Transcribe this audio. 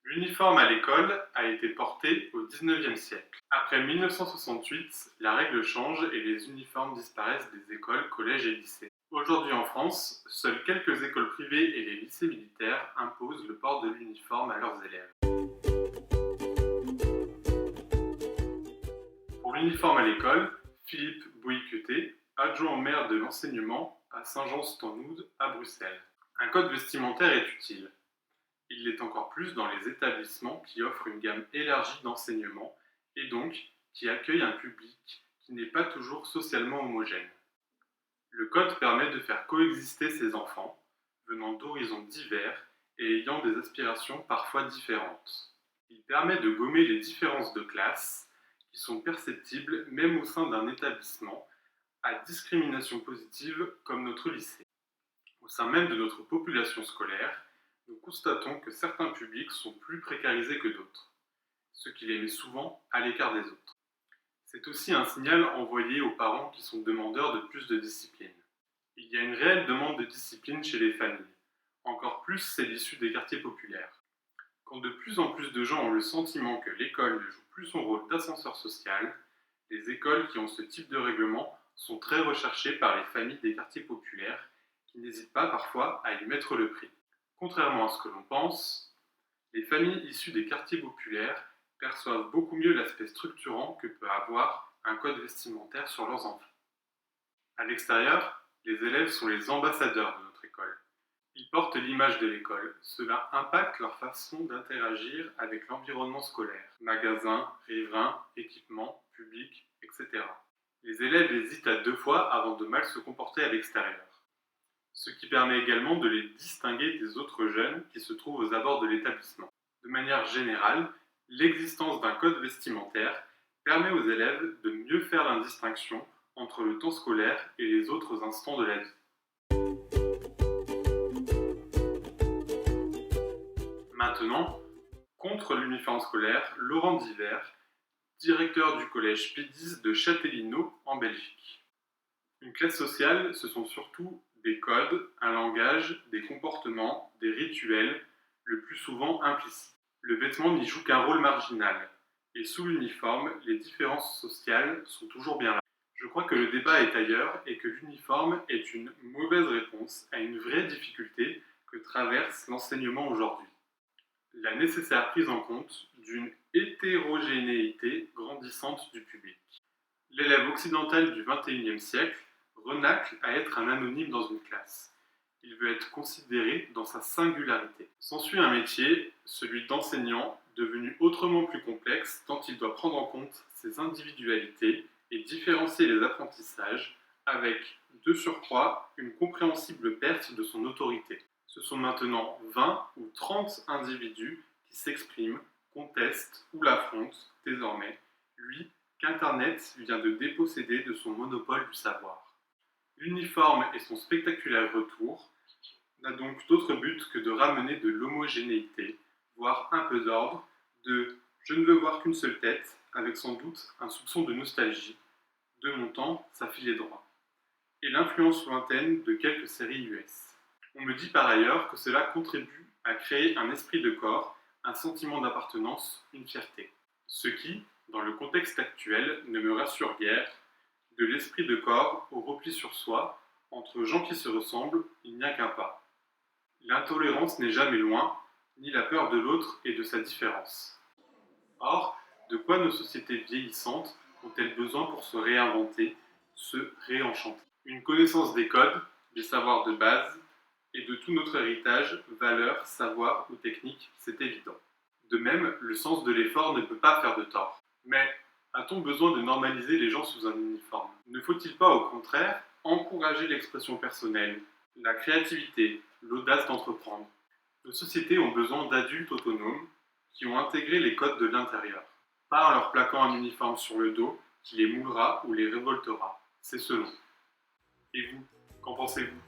L'uniforme à l'école a été porté au XIXe siècle. Après 1968, la règle change et les uniformes disparaissent des écoles, collèges et lycées. Aujourd'hui en France, seules quelques écoles privées et les lycées militaires imposent le port de l'uniforme à leurs élèves. Pour l'uniforme à l'école, Philippe Boïqueté, adjoint au maire de l'enseignement à Saint-Jean-Stand-Oud à Bruxelles. Un code vestimentaire est utile. Il l'est encore plus dans les établissements qui offrent une gamme élargie d'enseignements et donc qui accueillent un public qui n'est pas toujours socialement homogène. Le code permet de faire coexister ces enfants, venant d'horizons divers et ayant des aspirations parfois différentes. Il permet de gommer les différences de classe qui sont perceptibles même au sein d'un établissement à discrimination positive comme notre lycée. Au sein même de notre population scolaire, nous constatons que certains publics sont plus précarisés que d'autres, ce qui les met souvent à l'écart des autres. C'est aussi un signal envoyé aux parents qui sont demandeurs de plus de discipline. Il y a une réelle demande de discipline chez les familles, encore plus celles issues des quartiers populaires. Quand de plus en plus de gens ont le sentiment que l'école ne joue plus son rôle d'ascenseur social, les écoles qui ont ce type de règlement sont très recherchées par les familles des quartiers populaires qui n'hésitent pas parfois à y mettre le prix. Contrairement à ce que l'on pense, les familles issues des quartiers populaires perçoivent beaucoup mieux l'aspect structurant que peut avoir un code vestimentaire sur leurs enfants. À l'extérieur, les élèves sont les ambassadeurs de notre école. Ils portent l'image de l'école. Cela impacte leur façon d'interagir avec l'environnement scolaire, magasins, riverains, équipements, publics, etc. Les élèves hésitent à deux fois avant de mal se comporter à l'extérieur, ce qui permet également de les distinguer des autres jeunes qui se trouvent aux abords de l'établissement. De manière générale, l'existence d'un code vestimentaire permet aux élèves de mieux faire la distinction entre le temps scolaire et les autres instants de la vie. Maintenant, contre l'uniforme scolaire, Laurent Diver, directeur du collège P10 de Châtellerault en Belgique. Une classe sociale, ce sont surtout des codes, un langage, des comportements, des rituels, le plus souvent implicites. Le vêtement n'y joue qu'un rôle marginal, et sous l'uniforme, les différences sociales sont toujours bien là. Je crois que le débat est ailleurs et que l'uniforme est une mauvaise réponse à une vraie difficulté que traverse l'enseignement aujourd'hui. La nécessaire prise en compte d'une hétérogénéité grandissante du public. L'élève occidental du XXIe siècle renacle à être un anonyme dans une classe. Il veut être considéré dans sa singularité. S'ensuit un métier, celui d'enseignant, devenu autrement plus complexe tant il doit prendre en compte ses individualités et différencier les apprentissages avec, de surcroît, une compréhensible perte de son autorité. Ce sont maintenant 20 ou 30 individus qui s'expriment, contestent ou l'affrontent désormais, lui, qu'Internet vient de déposséder de son monopole du savoir. L'uniforme et son spectaculaire retour n'a donc d'autre but que de ramener de l'homogénéité, voire un peu d'ordre, de « je ne veux voir qu'une seule tête », avec sans doute un soupçon de nostalgie, de mon temps, ça filait droit, et l'influence lointaine de quelques séries US. On me dit par ailleurs que cela contribue à créer un esprit de corps, un sentiment d'appartenance, une fierté. Ce qui, dans le contexte actuel, ne me rassure guère. De l'esprit de corps au repli sur soi, entre gens qui se ressemblent, il n'y a qu'un pas. L'intolérance n'est jamais loin, ni la peur de l'autre et de sa différence. Or, de quoi nos sociétés vieillissantes ont-elles besoin pour se réinventer, se réenchanter? Une connaissance des codes, des savoirs de base, et de tout notre héritage, valeurs, savoirs ou techniques, c'est évident. De même, le sens de l'effort ne peut pas faire de tort. Mais a-t-on besoin de normaliser les gens sous un uniforme? Ne faut-il pas, au contraire, encourager l'expression personnelle, la créativité, l'audace d'entreprendre? Nos sociétés ont besoin d'adultes autonomes qui ont intégré les codes de l'intérieur, pas en leur plaquant un uniforme sur le dos qui les moulera ou les révoltera. C'est selon. Et vous, qu'en pensez-vous?